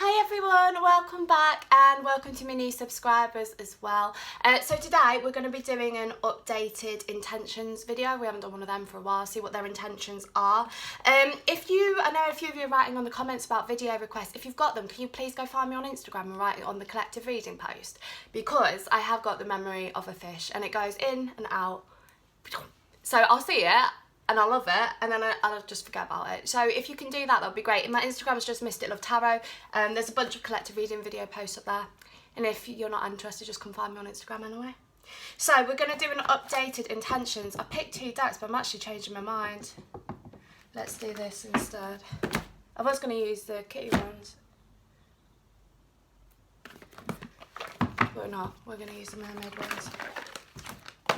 Hi everyone, welcome back and welcome to my new subscribers as well. So today we're going to be doing an updated intentions video. We haven't done one of them for a while, see what their intentions are. I know a few of you are writing on the comments about video requests. If you've got them, can you please go find me on Instagram and write it on the collective reading post? Because I have got the memory of a fish and it goes in and out. So I'll see it and I love it, and then I'll just forget about it. So if you can do that, that'd be great. And my Instagram is just mysticlovetarot. There's a bunch of collective reading video posts up there. And if you're not interested, just come find me on Instagram anyway. So we're going to do an updated intentions. I picked 2 decks, but I'm actually changing my mind. Let's do this instead. I was going to use the kitty ones, but we're not. We're going to use the mermaid ones.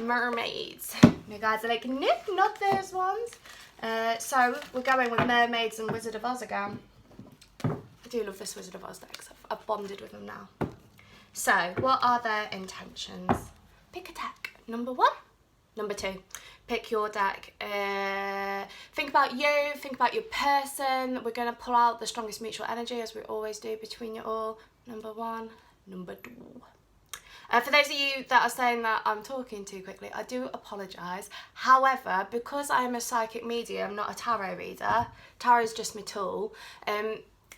Mermaids. You guys are like, nope, not those ones. So we're going with mermaids and Wizard of Oz again. I do love this Wizard of Oz deck because I've bonded with them now. So what are their intentions? Pick a deck. Number 1. Number 2. Pick your deck. Think about you, think about your person. We're going to pull out the strongest mutual energy as we always do between you all. Number 1. Number 2. For those of you that are saying that I'm talking too quickly, I do apologise. However, because I'm a psychic medium, not a tarot reader, tarot is just my tool,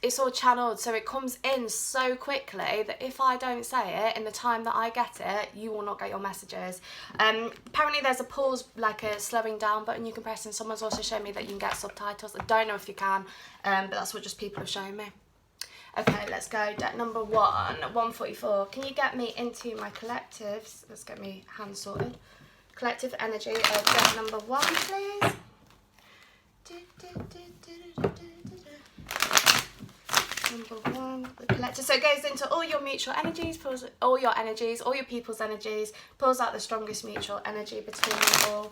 it's all channeled, so it comes in so quickly that if I don't say it in the time that I get it, you will not get your messages. Apparently there's a pause, like a slowing down button you can press, and someone's also shown me that you can get subtitles. I don't know if you can, but that's what just people have shown me. Okay, let's go. Deck number 1, 144. Can you get me into my collectives? Let's get me hand sorted. Collective energy of deck number 1, please. Number 1, the collective. So it goes into all your mutual energies, pulls all your energies, all your people's energies, pulls out the strongest mutual energy between you all.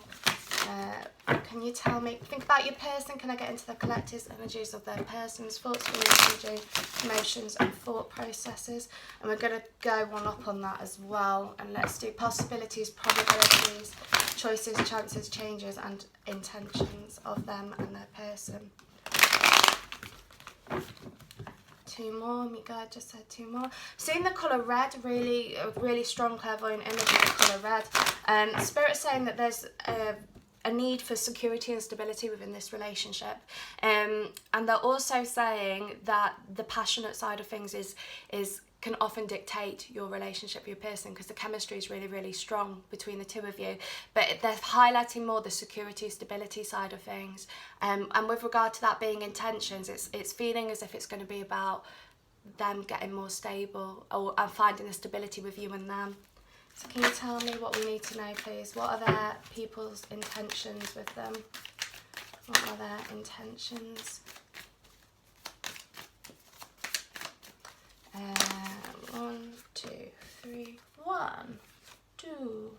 Can you tell me, think about your person, can I get into the collective's energies of their person's thoughts, feelings, energy, emotions and thought processes? And we're going to go one up on that as well. And let's do possibilities, probabilities, choices, chances, changes and intentions of them and their person. 2 more, my guide just said 2 more. Seeing the colour red, really strong clairvoyant image of the colour red. Spirit's saying that there's a need for security and stability within this relationship, and they're also saying that the passionate side of things can often dictate your relationship with your person, because the chemistry is really strong between the 2 of you, but they're highlighting more the security stability side of things, and with regard to that being intentions, it's feeling as if it's going to be about them getting more stable and finding the stability with you and them. So can you tell me what we need to know, please? What are their people's intentions with them? What are their intentions? 1, 2, 3, 1, 2,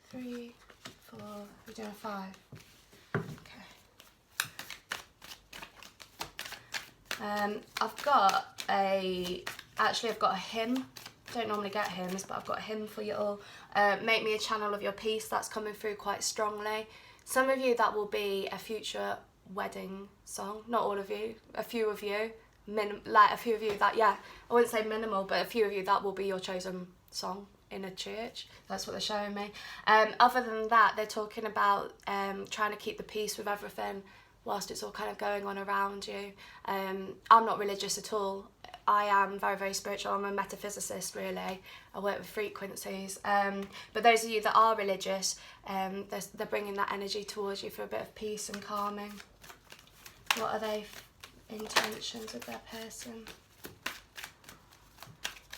3, 4. We're doing 5. Okay. I've got a hymn. Don't normally get hymns, but I've got a hymn for you all. Make me a channel of your peace. That's coming through quite strongly. Some of you, that will be a future wedding song. Not all of you. A few of you. A few of you that, yeah, I wouldn't say minimal, but a few of you, that will be your chosen song in a church. That's what they're showing me. Other than that, they're talking about trying to keep the peace with everything whilst it's all kind of going on around you. I'm not religious at all. I am very spiritual. I'm a metaphysicist, really. I work with frequencies. But those of you that are religious, they're bringing that energy towards you for a bit of peace and calming. What are they intentions with their person?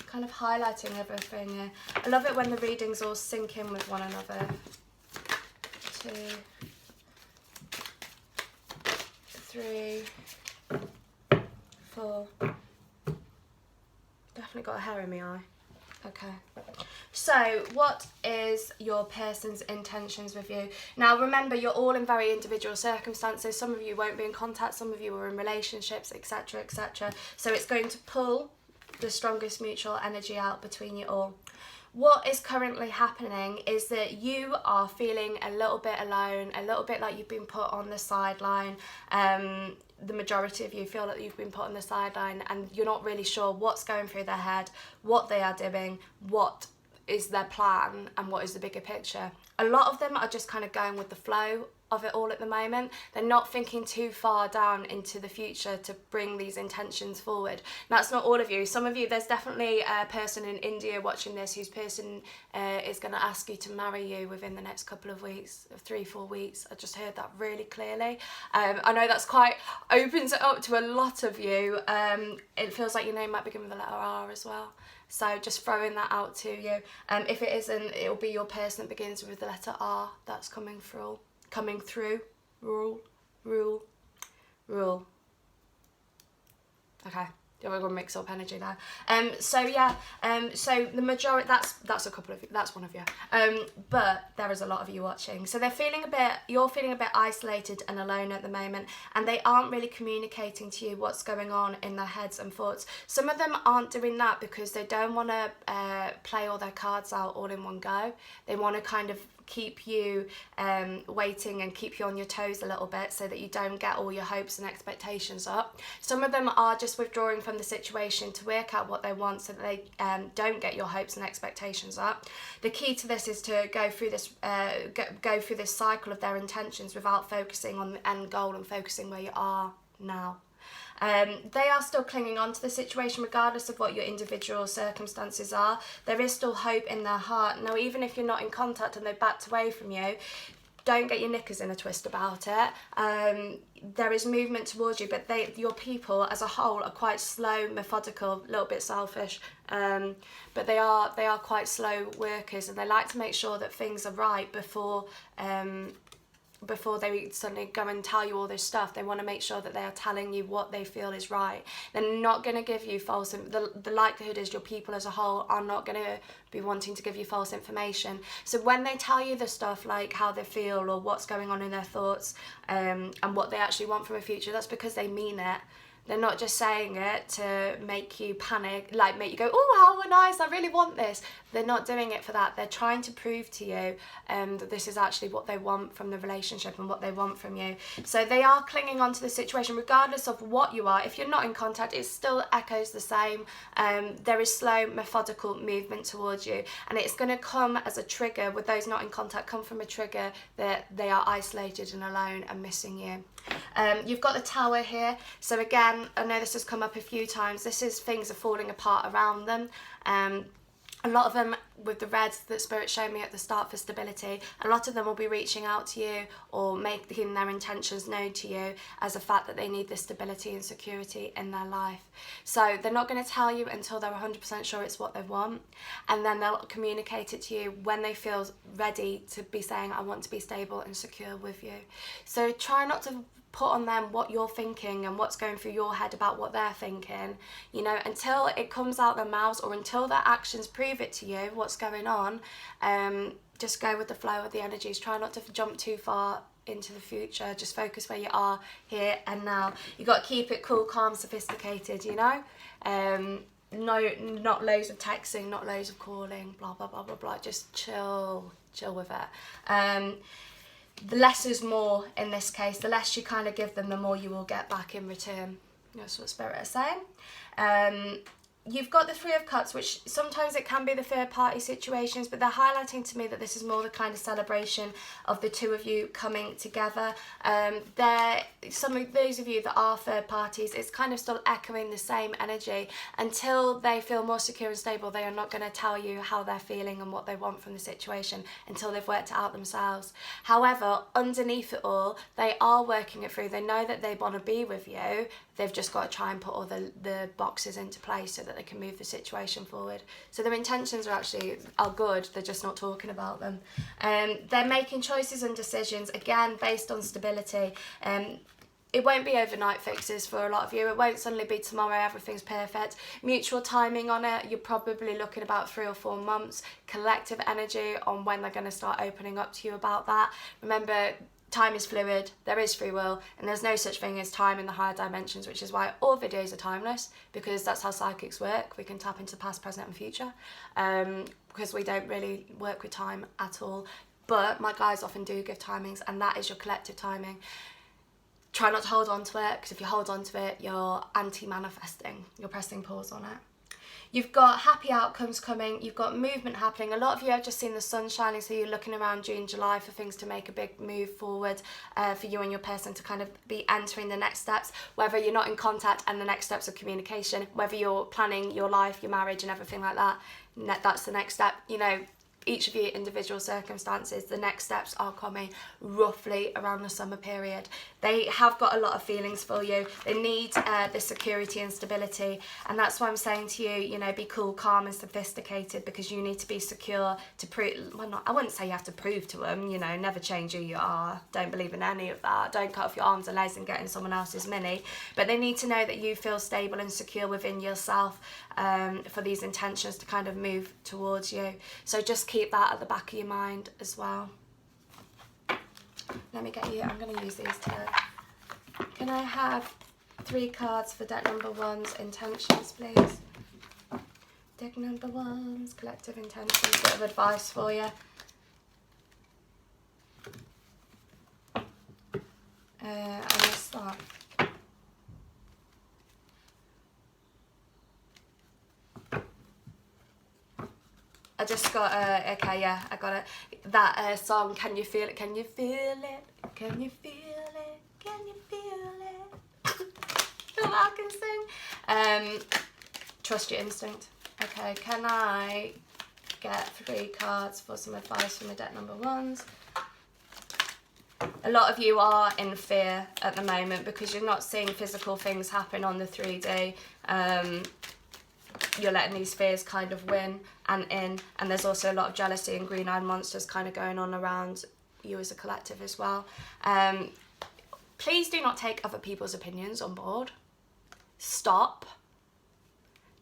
Kind of highlighting everything here. I love it when the readings all sync in with one another. 2, 3, 4. Definitely got a hair in my eye. Okay. So what is your person's intentions with you? Now remember, you're all in very individual circumstances. Some of you won't be in contact, some of you are in relationships, etc, etc. So it's going to pull the strongest mutual energy out between you all. what is currently happening is that you are feeling a little bit alone, a little bit like you've been put on the sideline. The majority of you feel that you've been put on the sideline and you're not really sure what's going through their head, what they are doing, what is their plan, and what is the bigger picture. A lot of them are just kind of going with the flow of it all at the moment. They're not thinking too far down into the future to bring these intentions forward. And that's not all of you. Some of you, there's definitely a person in India watching this whose person is going to ask you to marry you within the next couple of weeks, 3-4 weeks. I just heard that really clearly. I know that's quite opens it up to a lot of you. It feels like your name might begin with the letter R as well. So just throwing that out to you. If it isn't, it'll be your person that begins with the letter R that's coming through. Rule. Okay, we're gonna mix up energy there. So the majority, that's a couple of you, that's one of you. But there is a lot of you watching. So you're feeling a bit isolated and alone at the moment, and they aren't really communicating to you what's going on in their heads and thoughts. Some of them aren't doing that because they don't want to play all their cards out all in one go. They want to kind of keep you waiting and keep you on your toes a little bit so that you don't get all your hopes and expectations up. Some of them are just withdrawing from the situation to work out what they want so that they don't get your hopes and expectations up. The key to this is to go through this cycle of their intentions without focusing on the end goal and focusing where you are now. They are still clinging on to the situation regardless of what your individual circumstances are. There is still hope in their heart. Now, even if you're not in contact and they've backed away from you, don't get your knickers in a twist about it. There is movement towards you, but your people as a whole are quite slow, methodical, a little bit selfish, but they are quite slow workers, and they like to make sure that things are right before they suddenly go and tell you all this stuff. They want to make sure that they are telling you what they feel is right. They're not going to give you false. The likelihood is your people as a whole are not going to be wanting to give you false information. So when they tell you the stuff like how they feel or what's going on in their thoughts and what they actually want from a future, that's because they mean it. They're not just saying it to make you panic, like make you go, oh, how nice, I really want this. They're not doing it for that. They're trying to prove to you that this is actually what they want from the relationship and what they want from you. So they are clinging on to the situation regardless of what you are. If you're not in contact, it still echoes the same. There is slow, methodical movement towards you, and it's going to come as a trigger. With those not in contact, come from a trigger that they are isolated and alone and missing you. You've got the Tower here. So again, I know this has come up a few times. This is things are falling apart around them. A lot of them, with the reds that Spirit showed me at the start for stability, a lot of them will be reaching out to you or making their intentions known to you as a fact that they need this stability and security in their life. So they're not going to tell you until they're 100% sure it's what they want, and then they'll communicate it to you when they feel ready to be saying, I want to be stable and secure with you. So try not to put on them what you're thinking and what's going through your head about what they're thinking, you know, until it comes out their mouths or until their actions prove it to you what's going on. Just go with the flow of the energies. Try not to jump too far into the future. Just focus where you are here and now. You've got to keep it cool, calm, sophisticated, you know. No, not loads of texting, not loads of calling, blah blah blah blah blah. Just chill with it. The less is more in this case. The less you kind of give them, the more you will get back in return. That's what Spirit is saying. You've got the Three of Cups, which sometimes it can be the third party situations, but they're highlighting to me that this is more the kind of celebration of the two of you coming together. Some of those of you that are third parties, it's kind of still echoing the same energy. Until they feel more secure and stable, they are not going to tell you how they're feeling and what they want from the situation until they've worked it out themselves. However, underneath it all, they are working it through. They know that they want to be with you. They've just got to try and put all the boxes into place so that they can move the situation forward. So their intentions are good, they're just not talking about them. They're making choices and decisions, again, based on stability. It won't be overnight fixes for a lot of you. It won't suddenly be tomorrow, everything's perfect. Mutual timing on it, you're probably looking about 3 or 4 months. Collective energy on when they're going to start opening up to you about that. Remember, time is fluid, there is free will, and there's no such thing as time in the higher dimensions, which is why all videos are timeless, because that's how psychics work. We can tap into past, present and future, because we don't really work with time at all. But my guides often do give timings, and that is your collective timing. Try not to hold on to it, because if you hold on to it, you're anti-manifesting. You're pressing pause on it. You've got happy outcomes coming. You've got movement happening. A lot of you have just seen the sun shining, so you're looking around June, July for things to make a big move forward for you and your person to kind of be entering the next steps, whether you're not in contact and the next steps of communication, whether you're planning your life, your marriage and everything like that, that's the next step. You know, each of your individual circumstances, the next steps are coming roughly around the summer period. They have got a lot of feelings for you. They need the security and stability, and that's why I'm saying to you, you know, be cool, calm and sophisticated, because you need to be secure to prove, well, not, I wouldn't say you have to prove to them, you know, never change who you are, don't believe in any of that, don't cut off your arms and legs and get in someone else's mini, but they need to know that you feel stable and secure within yourself for these intentions to kind of move towards you. So just keep that at the back of your mind as well. Let me get you, I'm going to use these two. Can I have 3 cards for deck number 1's intentions, please? Deck number 1's collective intentions, bit of advice for you. I'm going to start. I just got, okay, yeah, I got it. That song, Can You Feel It? Can you feel it? Can you feel it? Can you feel it? All I can sing. Trust your instinct. Okay, can I get 3 cards for some advice from the deck number 1's? A lot of you are in fear at the moment because you're not seeing physical things happen on the 3D. You're letting these fears kind of win and there's also a lot of jealousy and green-eyed monsters kind of going on around you as a collective as well. Please do not take other people's opinions on board. Stop.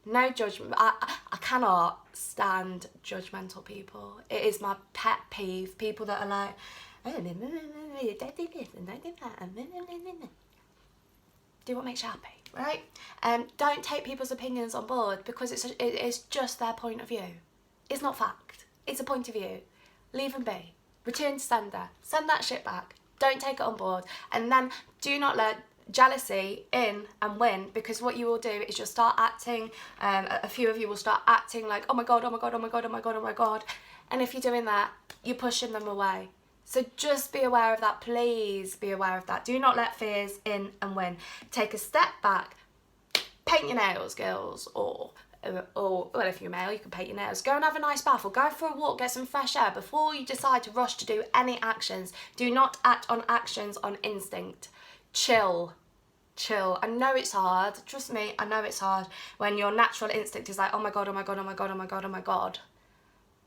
No judgment. I cannot stand judgmental people. It is my pet peeve. People that are like, don't do this and don't do that. Do what makes you happy, right? Don't take people's opinions on board because it's just their point of view. It's not fact. It's a point of view. Leave them be. Return to sender. Send that shit back. Don't take it on board. And then do not let jealousy in and win, because what you will do is you'll start acting, a few of you will start acting like, oh my God, oh my God, oh my God, oh my God, oh my God. And if you're doing that, you're pushing them away. So just be aware of that, please be aware of that. Do not let fears in and win. Take a step back, paint your nails, girls, or well, if you're male, you can paint your nails. Go and have a nice bath or go for a walk, get some fresh air before you decide to rush to do any actions. Do not act on actions on instinct. Chill. I know it's hard, trust me, I know it's hard when your natural instinct is like, oh my God, oh my God, oh my God, oh my God, oh my God.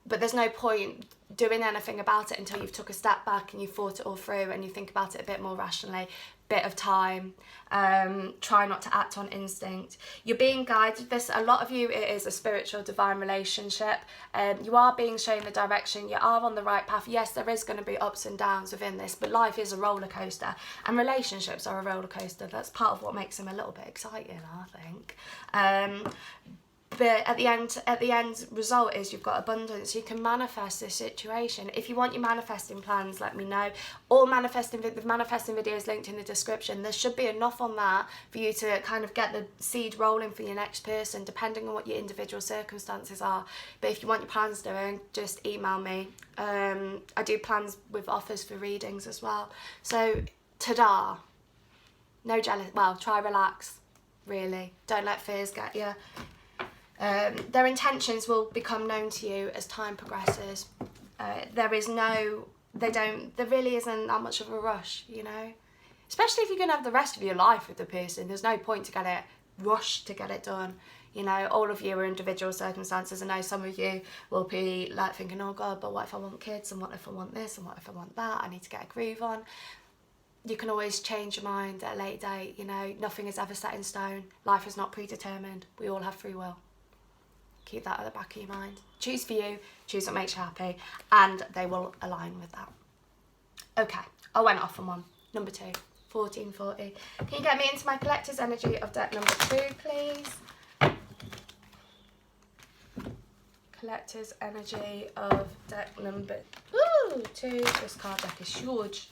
But there's no point doing anything about it until you've took a step back and you've thought it all through and you think about it a bit more rationally. Bit of time. Try not to act on instinct. You're being guided. A lot of you, it is a spiritual divine relationship. You are being shown the direction. You are on the right path. Yes, there is going to be ups and downs within this, but life is a roller coaster and relationships are a roller coaster. That's part of what makes them a little bit exciting, I think. But at the end result is you've got abundance. You can manifest this situation. If you want your manifesting plans, let me know. All the manifesting videos linked in the description. There should be enough on that for you to kind of get the seed rolling for your next person, depending on what your individual circumstances are. But if you want your plans doing, just email me. I do plans with offers for readings as well. So, ta-da. No jealous. Well, try relax, really. Don't let fears get you. Their intentions will become known to you as time progresses. There really isn't that much of a rush, you know. Especially if you're going to have the rest of your life with the person. There's no point to get it rushed to get it done. You know, all of you are individual circumstances. I know some of you will be like thinking, oh God, but what if I want kids? And what if I want this? And what if I want that? I need to get a groove on. You can always change your mind at a later date. You know, nothing is ever set in stone. Life is not predetermined. We all have free will. Keep that at the back of your mind. Choose for you, choose what makes you happy, and they will align with that. Okay, I went off on one. Number 2, 1440. Can you get me into my collector's energy of deck number 2, please? Collector's energy of deck number 2. This card deck is huge.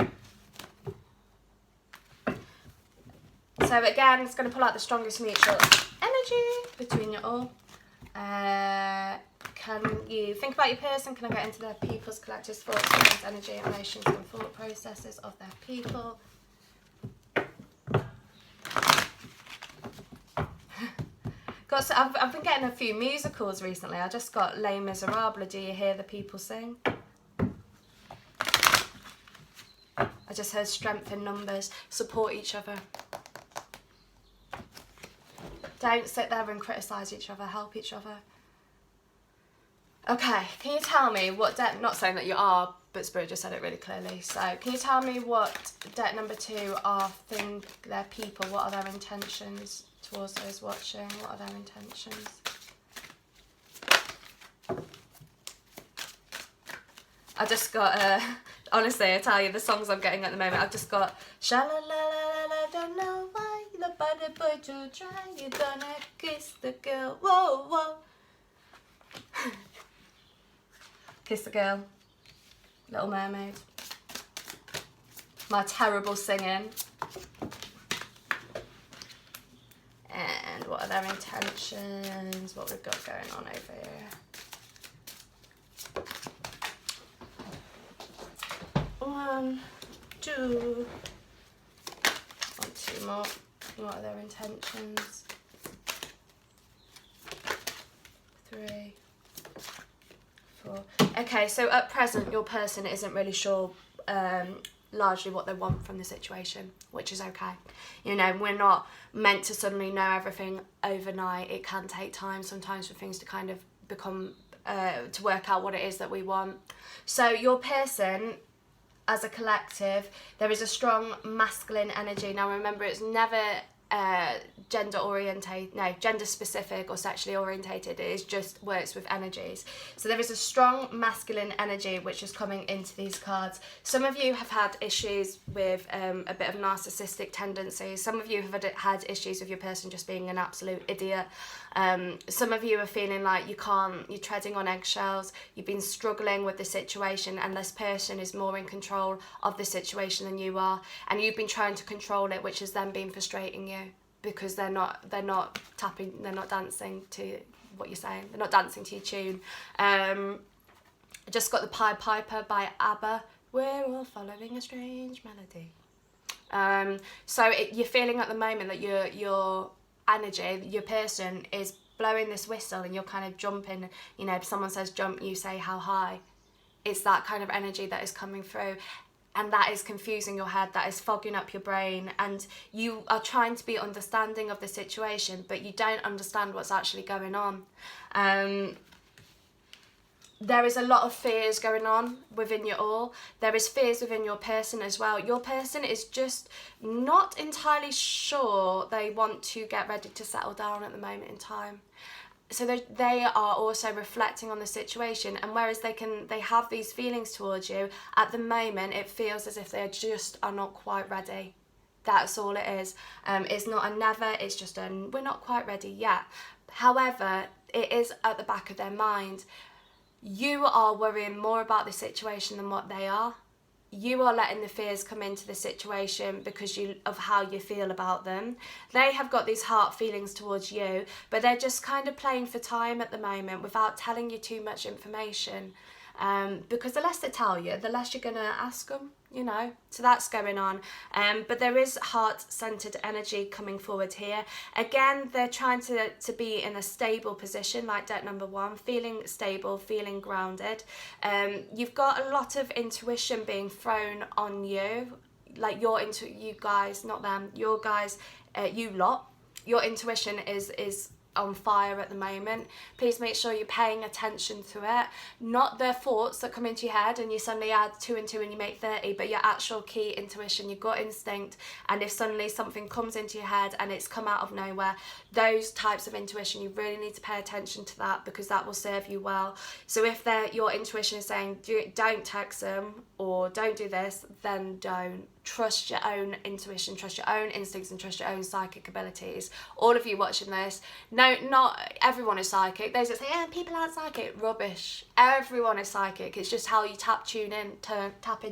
So again, it's going to pull out the strongest mutual energy between you all. Can you think about your person? Can I get into their people's collectors, thoughts, feelings, energy, emotions, and thought processes of their people? I've been getting a few musicals recently. I just got Les Miserables. Do you hear the people sing? I just heard strength in numbers. Support each other. Don't sit there and criticise each other. Help each other. Okay, can you tell me what deck, not saying that you are, but Spirit just said it really clearly. So can you tell me what deck number 2 are, their people, what are their intentions towards those watching? What are their intentions? I just got, honestly, I tell you, the songs I'm getting at the moment, I've just got, sha-la-la-la-la, don't know why, the body boy to try, you gonna kiss the girl, whoa, whoa. Kiss the Girl, Little Mermaid. My terrible singing. And what are their intentions? What we've got going on over here. 1, 2. 2 more. What are their intentions? 3. 4. Okay, so at present your person isn't really sure largely what they want from the situation, which is okay. You know, we're not meant to suddenly know everything overnight. It can take time sometimes for things to kind of become, to work out what it is that we want. So your person, as a collective, there is a strong masculine energy. Now remember, it's never gender specific or sexually orientated. It is just works with energies. So there is a strong masculine energy which is coming into these cards. Some of you have had issues with a bit of narcissistic tendencies. Some of you have had issues with your person just being an absolute idiot. Some of you are feeling like you're treading on eggshells. You've been struggling with the situation, and this person is more in control of the situation than you are, and you've been trying to control it, which has then been frustrating you because they're not dancing to what you're saying. They're not dancing to your tune. I just got the Pied Piper by ABBA. We're all following a strange melody. So you're feeling at the moment that your energy, your person is blowing this whistle and you're kind of jumping. You know, if someone says jump, you say how high. It's that kind of energy that is coming through, and that is confusing your head, that is fogging up your brain, and you are trying to be understanding of the situation, but you don't understand what's actually going on. There is a lot of fears going on within you all. There is fears within your person as well. Your person is just not entirely sure they want to get ready to settle down at the moment in time. So they are also reflecting on the situation, and whereas they have these feelings towards you, at the moment it feels as if they just are not quite ready. That's all it is. It's not a never, it's just a we're not quite ready yet. However, it is at the back of their mind. You are worrying more about the situation than what they are. You are letting the fears come into the situation because of how you feel about them. They have got these heart feelings towards you, but they're just kind of playing for time at the moment without telling you too much information. Because the less they tell you, the less you're going to ask them, you know. So that's going on. But there is heart-centered energy coming forward here. Again, they're trying to be in a stable position, like deck number 1, feeling stable, feeling grounded. You've got a lot of intuition being thrown on you, like you guys, not them, your guys, you lot. Your intuition is on fire at the moment. Please make sure you're paying attention to it, not the thoughts that come into your head and you suddenly add 2 and 2 and you make 30, but your actual key intuition, your gut instinct. And if suddenly something comes into your head and it's come out of nowhere, those types of intuition, you really need to pay attention to that, because that will serve you well. So if your intuition is saying don't text them or don't do this, then don't. Trust your own intuition, trust your own instincts, and trust your own psychic abilities. All of you watching this, no, not everyone is psychic. Those that say, yeah, people aren't psychic, rubbish. Everyone is psychic. It's just how you tap in,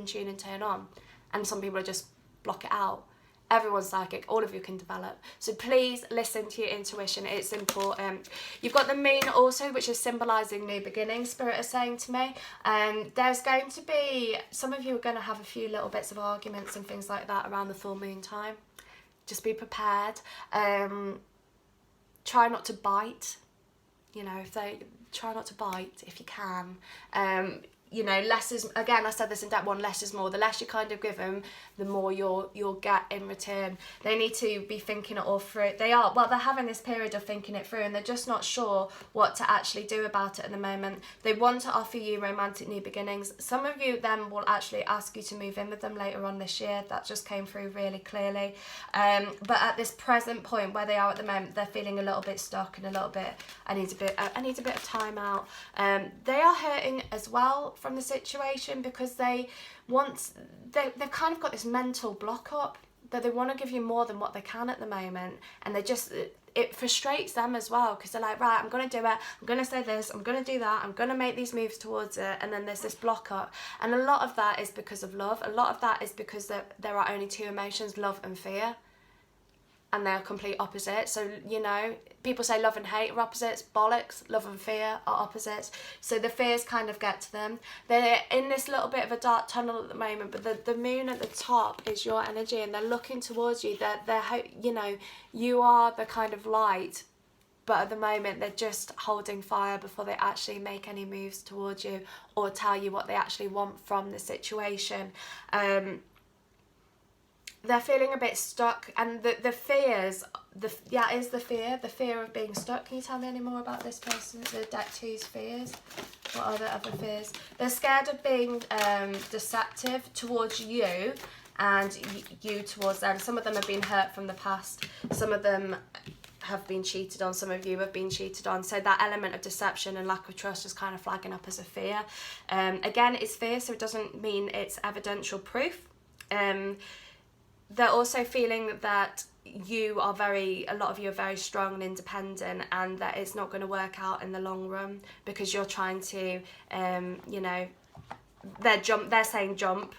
tune in, turn on. And some people just block it out. Everyone's psychic. All of you can develop. So please listen to your intuition. It's important. You've got the moon also, which is symbolising new beginnings, Spirit is saying to me. There's going to be, some of you are going to have a few little bits of arguments and things like that around the full moon time. Just be prepared. Try not to bite. You know, try not to bite if you can. You know, less is, again, I said this in depth one, less is more. The less you kind of give them, the more you'll get in return. They need to be thinking it all through. They're having this period of thinking it through, and they're just not sure what to actually do about it at the moment. They want to offer you romantic new beginnings. Some of you then will actually ask you to move in with them later on this year. That just came through really clearly. But at this present point where they are at the moment, they're feeling a little bit stuck and a little bit, I need a bit of time out. They are hurting as well from the situation, because they've kind of got this mental block up that they want to give you more than what they can at the moment, and it frustrates them as well, because they're like, right, I'm going to do it, I'm going to say this, I'm going to do that, I'm going to make these moves towards it, and then there's this block up. And a lot of that is because of love. A lot of that is because there are only 2 emotions, love and fear, and they're complete opposites. So, you know, people say love and hate are opposites. Bollocks. Love and fear are opposites. So the fears kind of get to them. They're in this little bit of a dark tunnel at the moment, but the moon at the top is your energy, and they're looking towards you. They're you know, you are the kind of light, but at the moment they're just holding fire before they actually make any moves towards you or tell you what they actually want from the situation. They're feeling a bit stuck, and the fears, the fear of being stuck. Can you tell me any more about this person, the deck 2's fears? What are the other fears? They're scared of being deceptive towards you, and you towards them. Some of them have been hurt from the past. Some of them have been cheated on. Some of you have been cheated on. So that element of deception and lack of trust is kind of flagging up as a fear. Again, it's fear, so it doesn't mean it's evidential proof. They're also feeling that a lot of you are very strong and independent, and that it's not going to work out in the long run, because you're trying to, you know, they're saying jump,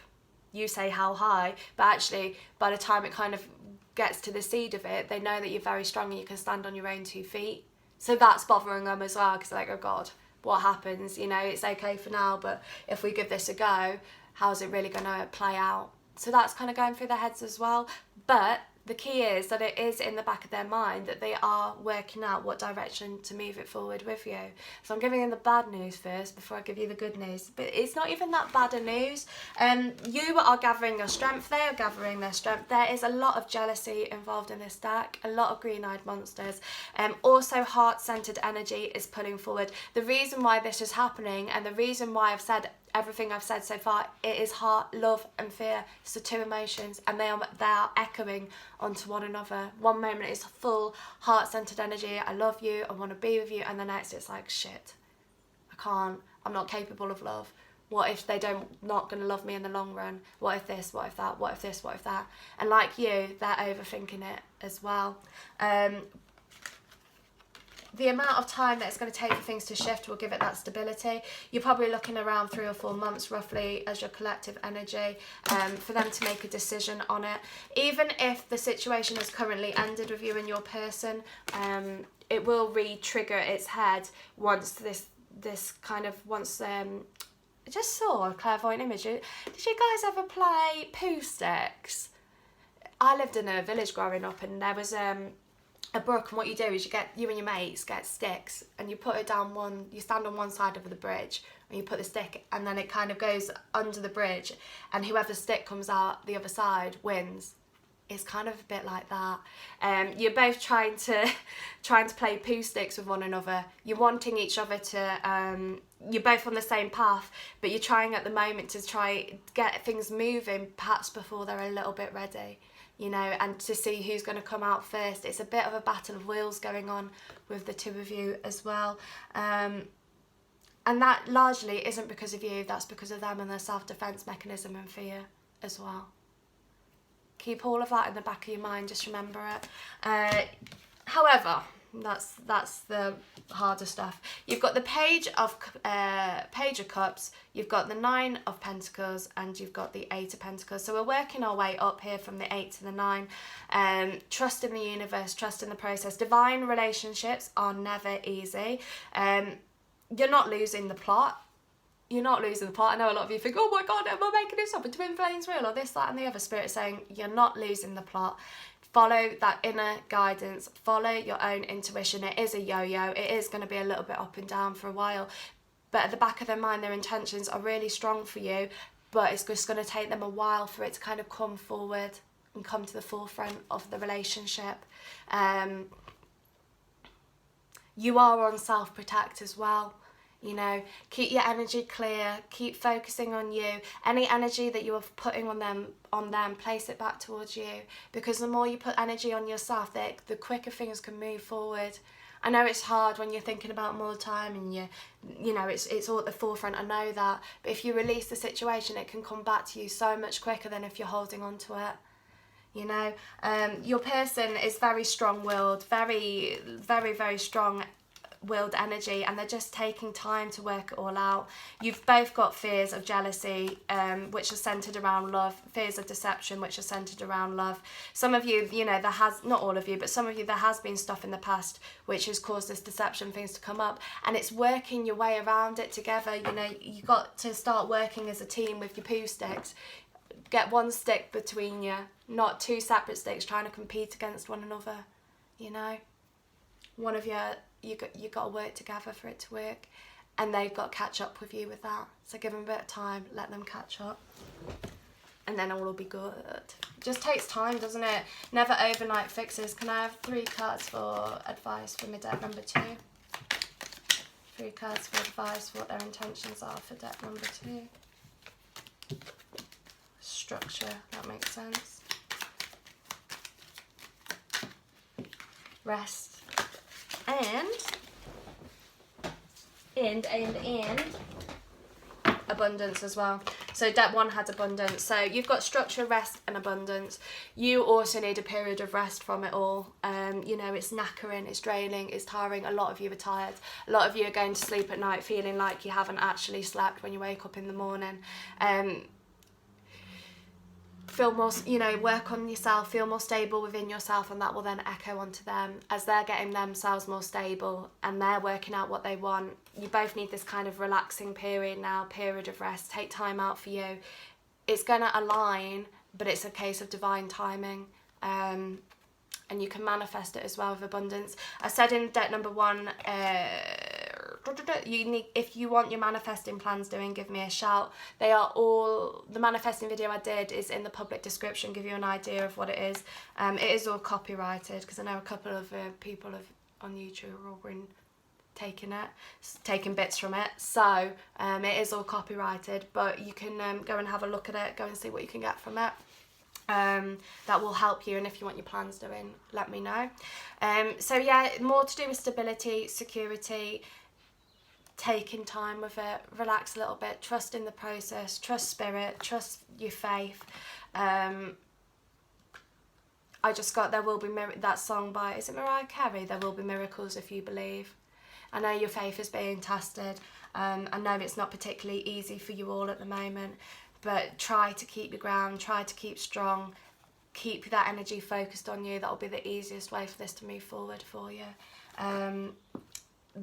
you say how high, but actually by the time it kind of gets to the seed of it, they know that you're very strong and you can stand on your own 2 feet. So that's bothering them as well, because they're like, oh God, what happens? You know, it's okay for now, but if we give this a go, how's it really going to play out? So that's kind of going through their heads as well. But the key is that it is in the back of their mind that they are working out what direction to move it forward with you. So I'm giving them the bad news first before I give you the good news. But it's not even that bad a news. You are gathering your strength. They are gathering their strength. There is a lot of jealousy involved in this deck. A lot of green-eyed monsters. Also, heart-centered energy is pulling forward. The reason why this is happening, and the reason why I've said everything I've said so far, it is heart, love and fear. It's the 2 emotions, and they are echoing onto one another. One moment is full heart-centered energy, I love you, I want to be with you, and the next it's like, shit, I can't, I'm not capable of love. What if they're not going to love me in the long run? What if this, what if that, what if this, what if that? And like you, they're overthinking it as well. The amount of time that it's going to take for things to shift will give it that stability. You're probably looking around 3 or 4 months roughly as your collective energy for them to make a decision on it. Even if the situation has currently ended with you and your person, it will re-trigger its head once I just saw a clairvoyant image. Did you guys ever play poo sticks? I lived in a village growing up, and there was a brook, and what you do is you and your mates get sticks, and you put it down you stand on one side of the bridge, and you put the stick, and then it kind of goes under the bridge, and whoever stick comes out the other side wins. It's kind of a bit like that. You're both trying to play poo sticks with one another. You're wanting each other to, you're both on the same path, but you're trying at the moment to try get things moving, perhaps before they're a little bit ready, you know, and to see who's going to come out first. It's a bit of a battle of wills going on with the two of you as well. And that largely isn't because of you, that's because of them and their self-defense mechanism and fear as well. Keep all of that in the back of your mind, just remember it. However, that's the harder stuff. You've got the Page of Cups, you've got the 9 of Pentacles, and you've got the 8 of Pentacles. So we're working our way up here from the 8 to the 9. Trust in the universe, trust in the process. Divine relationships are never easy. You're not losing the plot. You're not losing the plot. I know a lot of you think, oh my God, am I making this up? Are twin flames real? Or this, that and the other. Spirit saying you're not losing the plot. Follow that inner guidance. Follow your own intuition. It is a yo-yo. It is going to be a little bit up and down for a while. But at the back of their mind, their intentions are really strong for you. But it's just going to take them a while for it to kind of come forward and come to the forefront of the relationship. You are on self-protect as well. You know, keep your energy clear, keep focusing on you. Any energy that you are putting on them, place it back towards you. Because the more you put energy on yourself, the quicker things can move forward. I know it's hard when you're thinking about them all the time and you know, it's all at the forefront, I know that. But if you release the situation, it can come back to you so much quicker than if you're holding on to it. You know, your person is very strong-willed, very, very, very strong willed energy, and they're just taking time to work it all out. You've both got fears of jealousy, which are centered around love, fears of deception, which are centered around love. Some of you, you know, not all of you, but some of you, there has been stuff in the past which has caused this deception, things to come up, and it's working your way around it together. You know, you got to start working as a team with your poo sticks. Get one stick between you, not two separate sticks trying to compete against one another. You know, one of you got to work together for it to work, and they've got to catch up with you with that. So give them a bit of time, let them catch up, and then all will be good. It just takes time, doesn't it? Never overnight fixes. Can I have 3 cards for advice for my deck number 2? 3 cards for advice for what their intentions are for deck number 2. Structure, that makes sense. Rest. And abundance as well. So deck 1 had abundance. So you've got structure, rest and abundance. You also need a period of rest from it all. You know, it's knackering, it's draining, it's tiring. A lot of you are tired. A lot of you are going to sleep at night feeling like you haven't actually slept when you wake up in the morning. Feel more, you know, work on yourself, feel more stable within yourself, and that will then echo onto them as they're getting themselves more stable and they're working out what they want. You both need this kind of relaxing period now, period of rest. Take time out for you. It's going to align, but it's a case of divine timing, and you can manifest it as well with abundance. I said in deck number 1, if you want your manifesting plans doing, give me a shout. They are all, the manifesting video I did is in the public description, give you an idea of what it is. It is all copyrighted because I know a couple of people on YouTube have all been taking bits from it, so it is all copyrighted, but you can go and have a look at it, go and see what you can get from it. That will help you, and if you want your plans doing, let me know. So yeah, more to do with stability, security, taking time with it, relax a little bit, trust in the process, trust spirit, trust your faith. I just got There Will Be that song by, is it Mariah Carey? There will be miracles if you believe. I know your faith is being tested. I know it's not particularly easy for you all at the moment, but try to keep your ground, try to keep strong, keep that energy focused on you. That'll be the easiest way for this to move forward for you.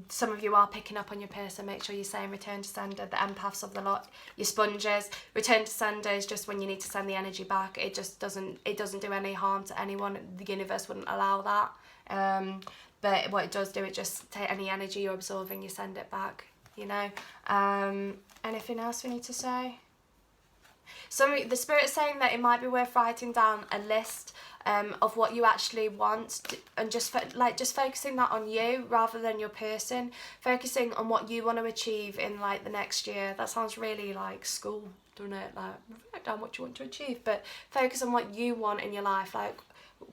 Some of you are picking up on your person. Make sure you're saying return to sender. The empaths of the lot, your sponges. Return to sender is just when you need to send the energy back. It just doesn't do any harm to anyone. The universe wouldn't allow that. But what it does do, it just take any energy you're absorbing, you send it back, you know. Anything else we need to say? So the Spirit's saying that it might be worth writing down a list of what you actually want, and just focusing that on you rather than your person, focusing on what you want to achieve in like the next year. That sounds really like school, doesn't it? Like, write down what you want to achieve, but focus on what you want in your life. Like,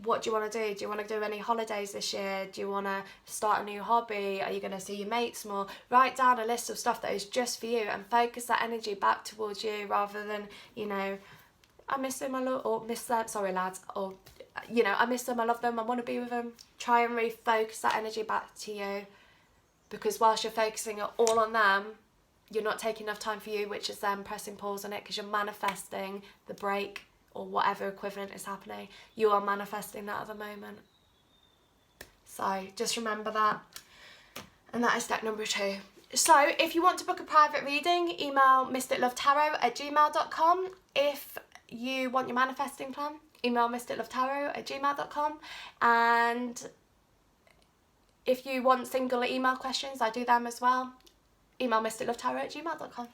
what do you want to do? Do you want to do any holidays this year? Do you want to start a new hobby? Are you going to see your mates more? Write down a list of stuff that is just for you and focus that energy back towards you, rather than, you know, I miss them, I love, or miss them, sorry lads, or, you know, I miss them, I love them, I want to be with them. Try and refocus that energy back to you, because whilst you're focusing all on them, you're not taking enough time for you, which is then pressing pause on it, because you're manifesting the break or whatever equivalent is happening. You are manifesting that at the moment. So just remember that. And that is deck number 2. So if you want to book a private reading, email mysticlovetarot@gmail.com. If you want your manifesting plan, email mysticlovetarot@gmail.com. And if you want single email questions, I do them as well. Email mysticlovetarot@gmail.com.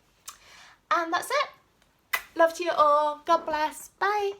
And that's it. Love to you all. God bless. Bye.